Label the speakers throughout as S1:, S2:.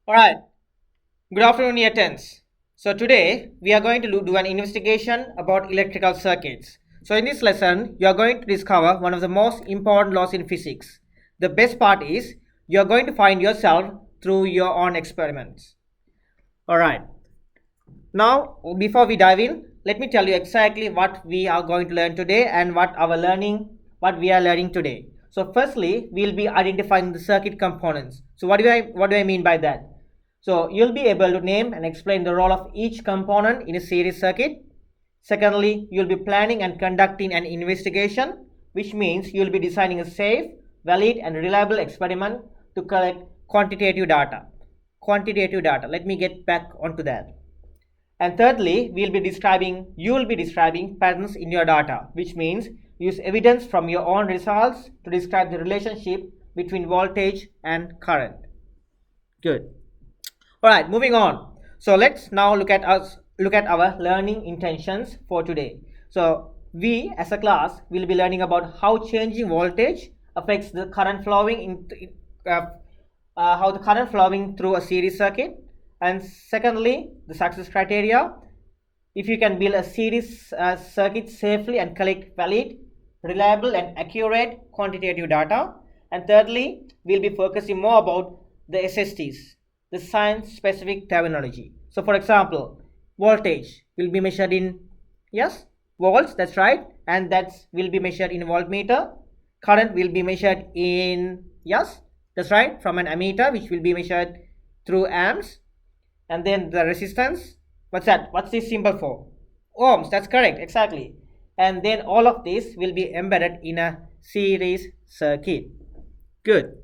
S1: All right. Good afternoon, year 10s. So today we are going to do an investigation about electrical circuits. So in this lesson, you are going to discover one of the most important laws in physics. The best part is you are going to find yourself through your own experiments. All right. Now, before we dive in, let me tell you exactly what we are going to learn today and what we are learning today. So firstly, we'll be identifying the circuit components. So what do I mean by that? So you'll be able to name and explain the role of each component in a series circuit. Secondly, you'll be planning and conducting an investigation, which means you'll be designing a safe, valid and reliable experiment to collect quantitative data. Let me get back onto that. And thirdly, you will be describing patterns in your data, which means use evidence from your own results to describe the relationship between voltage and current. Good. All right, moving on. So let's now look at our learning intentions for today. So we as a class will be learning about how changing voltage affects the current flowing how the current flowing through a series circuit, and secondly the success criteria, if you can build a series circuit safely and collect valid, reliable and accurate quantitative data, and thirdly we'll be focusing more about the SSTs, the science specific terminology. So for example, voltage will be measured in, yes, volts, that's right, and that will be measured in voltmeter. Current will be measured in, yes, that's right, from an ammeter, which will be measured through amps. And then the resistance, what's this symbol for? Ohms, that's correct, exactly. And then all of this will be embedded in a series circuit. Good.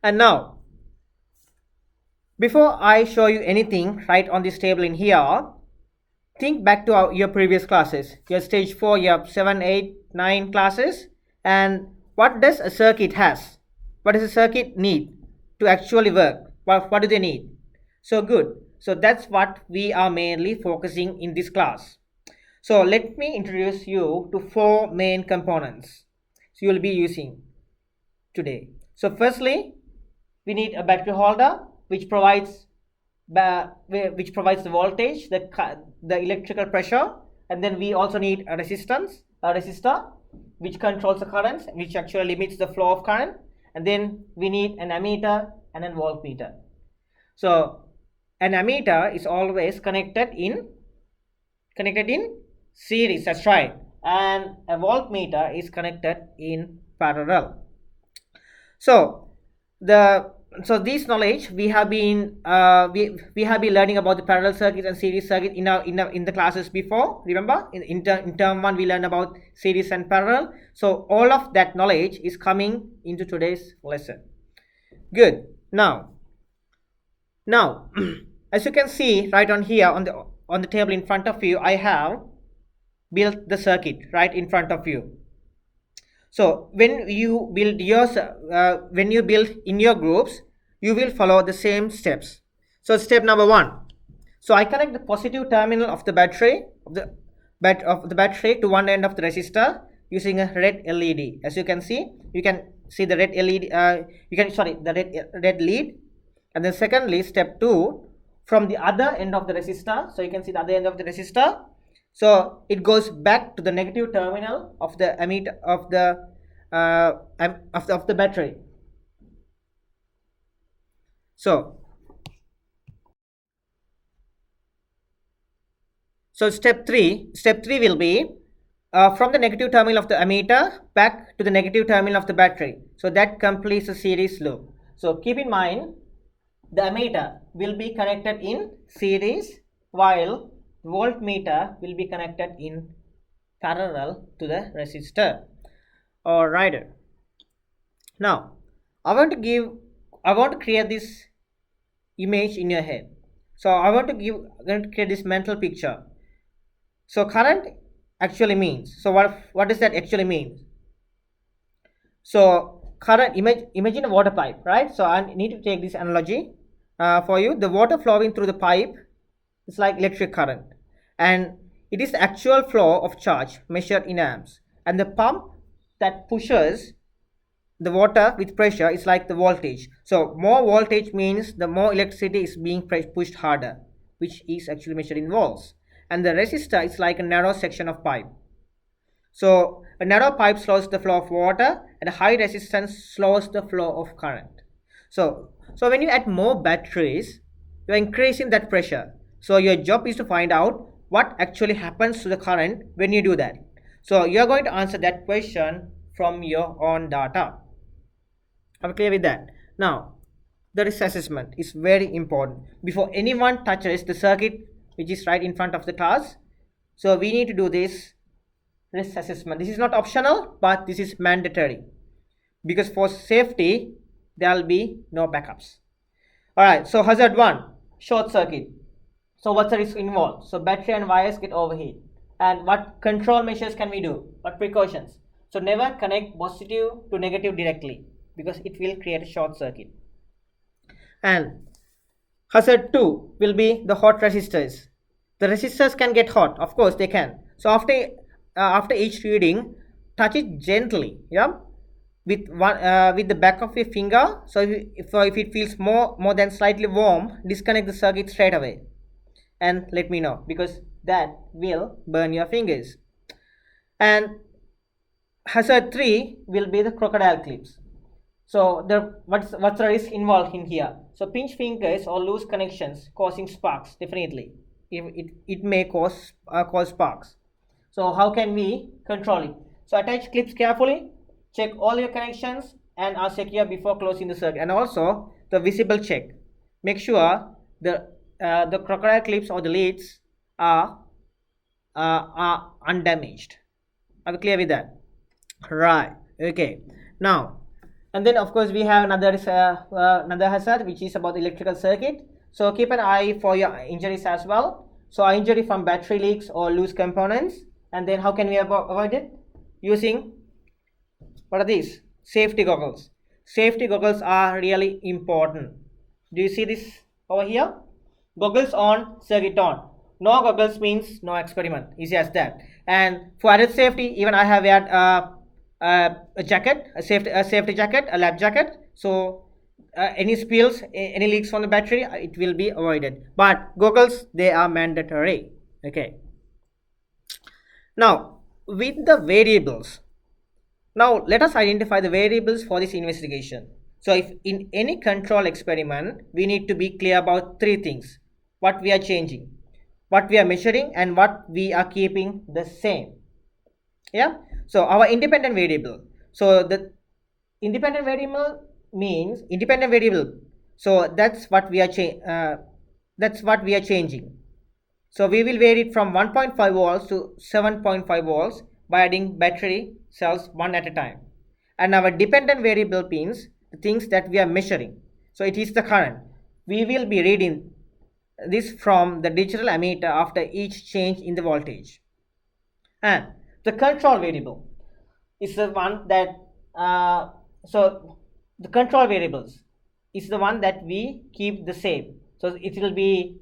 S1: And now, before I show you anything right on this table in here, think back to your previous classes, your stage 4, your 7, 8, 9 classes, and what does a circuit has? What does a circuit need to actually work? What do they need? So good. So that's what we are mainly focusing in this class. So let me introduce you to 4 main components so you will be using today. So firstly, we need a battery holder which provides the voltage, the electrical pressure, and then we also need a resistor which controls the currents, which actually limits the flow of current, and then we need an ammeter and a voltmeter. So an ammeter is always connected in series, that's right, and a voltmeter is connected in parallel. So this knowledge we have been learning about the parallel circuit and series circuit in the classes before. Remember, in term 1 we learned about series and parallel. So all of that knowledge is coming into today's lesson. Good. Now as you can see right on here on the table in front of you, I have built the circuit right in front of you. So when you build in your groups, you will follow the same steps. So step number 1. So I connect the positive terminal of the battery to one end of the resistor using a red LED. As you can see the red LED. The red lead. And then secondly, step 2, from the other end of the resistor. So you can see the other end of the resistor. So it goes back to the negative terminal of the ammeter of the battery. So step 3 will be from the negative terminal of the ammeter back to the negative terminal of the battery. So that completes a series loop. So keep in mind, the ammeter will be connected in series while voltmeter will be connected in parallel to the resistor. Alright. Now I want to create this image in your head. So I'm going to create this mental picture. So current actually means, so what does that actually mean? So current, imagine a water pipe, right? So I need to take this analogy for you. The water flowing through the pipe is like electric current, and it is the actual flow of charge measured in amps, and the pump that pushes the water with pressure is like the voltage. So more voltage means the more electricity is being pushed harder, which is actually measured in volts. And the resistor is like a narrow section of pipe. So a narrow pipe slows the flow of water, and a high resistance slows the flow of current. So when you add more batteries, you are increasing that pressure. So your job is to find out what actually happens to the current when you do that. So you are going to answer that question from your own data. Are we clear with that? Now, the risk assessment is very important. Before anyone touches the circuit which is right in front of the class, so we need to do this risk assessment. This is not optional, but this is mandatory, because for safety there will be no backups. Alright, so hazard 1, short circuit. So what's the risk involved? So battery and wires get overheat. And what control measures can we do? What precautions? So never connect positive to negative directly, because it will create a short circuit. And hazard 2 will be the hot resistors. The resistors can get hot, of course they can. So after each reading, touch it gently, yeah, with the back of your finger. So if it feels more than slightly warm, disconnect the circuit straight away and let me know, because that will burn your fingers. And hazard 3 will be the crocodile clips. So what's the risk involved in here? So pinch fingers or loose connections causing sparks. Definitely it may cause sparks. So how can we control it? So attach clips carefully, check all your connections and are secure before closing the circuit. And also the visible check. Make sure the crocodile clips or the leads are undamaged. Are we clear with that? Right. Okay. Now, and then of course we have another hazard, which is about the electrical circuit. So keep an eye for your injuries as well. So injury from battery leaks or loose components. And then how can we avoid it? Using, what are these? Safety goggles. Safety goggles are really important. Do you see this over here? Goggles on, circuit on. No goggles means no experiment. Easy as that. And for added safety, even I have had a jacket, a safety jacket, a lab jacket. So any spills, any leaks from the battery, it will be avoided. But goggles, they are mandatory. Okay. Now, with the variables, now let us identify the variables for this investigation. So if in any control experiment, we need to be clear about 3 things: what we are changing, what we are measuring, and what we are keeping the same. Yeah. So our independent variable. So the independent variable means independent variable. So that's what we are changing. So we will vary it from 1.5 volts to 7.5 volts by adding battery cells one at a time. And our dependent variable means the things that we are measuring. So it is the current. We will be reading this from the digital ammeter after each change in the voltage. And the control variable is the one that so the control variables is the one that we keep the same. So it will be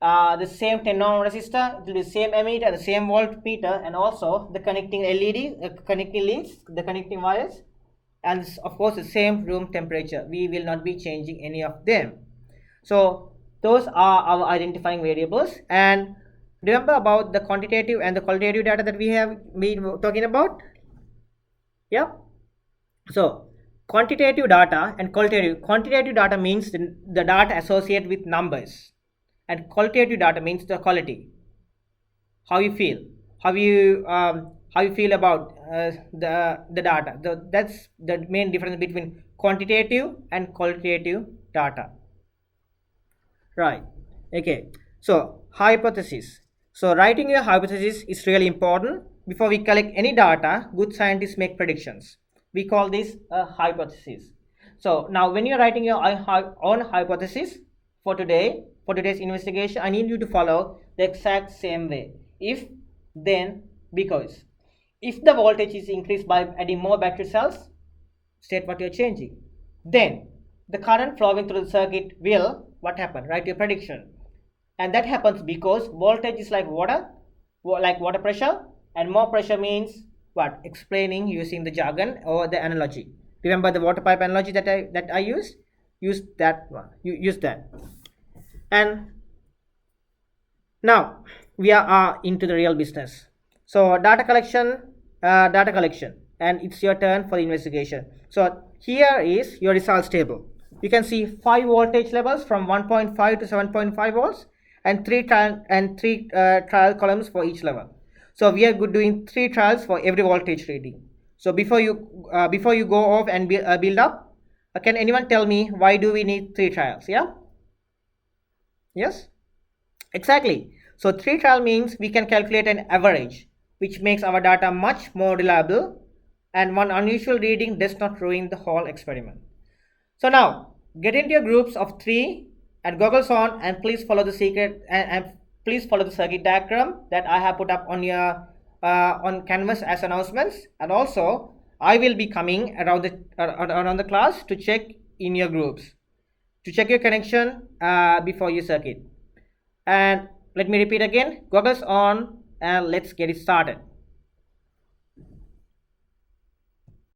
S1: the same 10 ohm resistor, it will be the same ammeter, the same voltmeter, and also the connecting LED, connecting leads, the connecting wires, and of course the same room temperature. We will not be changing any of them. So those are our identifying variables. And remember about the quantitative and the qualitative data that we have been talking about. Yeah. So quantitative data and quantitative data means the data associated with numbers, and qualitative data means the quality, how you feel, how you feel about the data. That's the main difference between quantitative and qualitative data. Right. Okay. So hypothesis. So writing your hypothesis is really important. Before we collect any data, good scientists make predictions. We call this a hypothesis. So now when you're writing your own hypothesis for today's investigation, I need you to follow the exact same way. If, then, because. If the voltage is increased by adding more battery cells, state what you're changing. Then the current flowing through the circuit will, what happened? Write your prediction. And that happens because voltage is like water pressure, and more pressure means what? Explaining using the jargon or the analogy. Remember the water pipe analogy that I used? Use that one. You use that. And now we are into the real business. So data collection, and it's your turn for the investigation. So here is your results table. You can see 5 voltage levels from 1.5 to 7.5 volts, and three trial columns for each level. So we are doing 3 trials for every voltage reading. So before you go off and build up, can anyone tell me why do we need 3 trials? Yeah. Yes. Exactly. So 3 trial means we can calculate an average, which makes our data much more reliable, and one unusual reading does not ruin the whole experiment. So now get into your groups of 3 and goggles on, and please follow the please follow the circuit diagram that I have put up on your on canvas as announcements. And also I will be coming around the class to check in your groups, to check your connection before your circuit. And let me repeat again, goggles on, and let's get it started.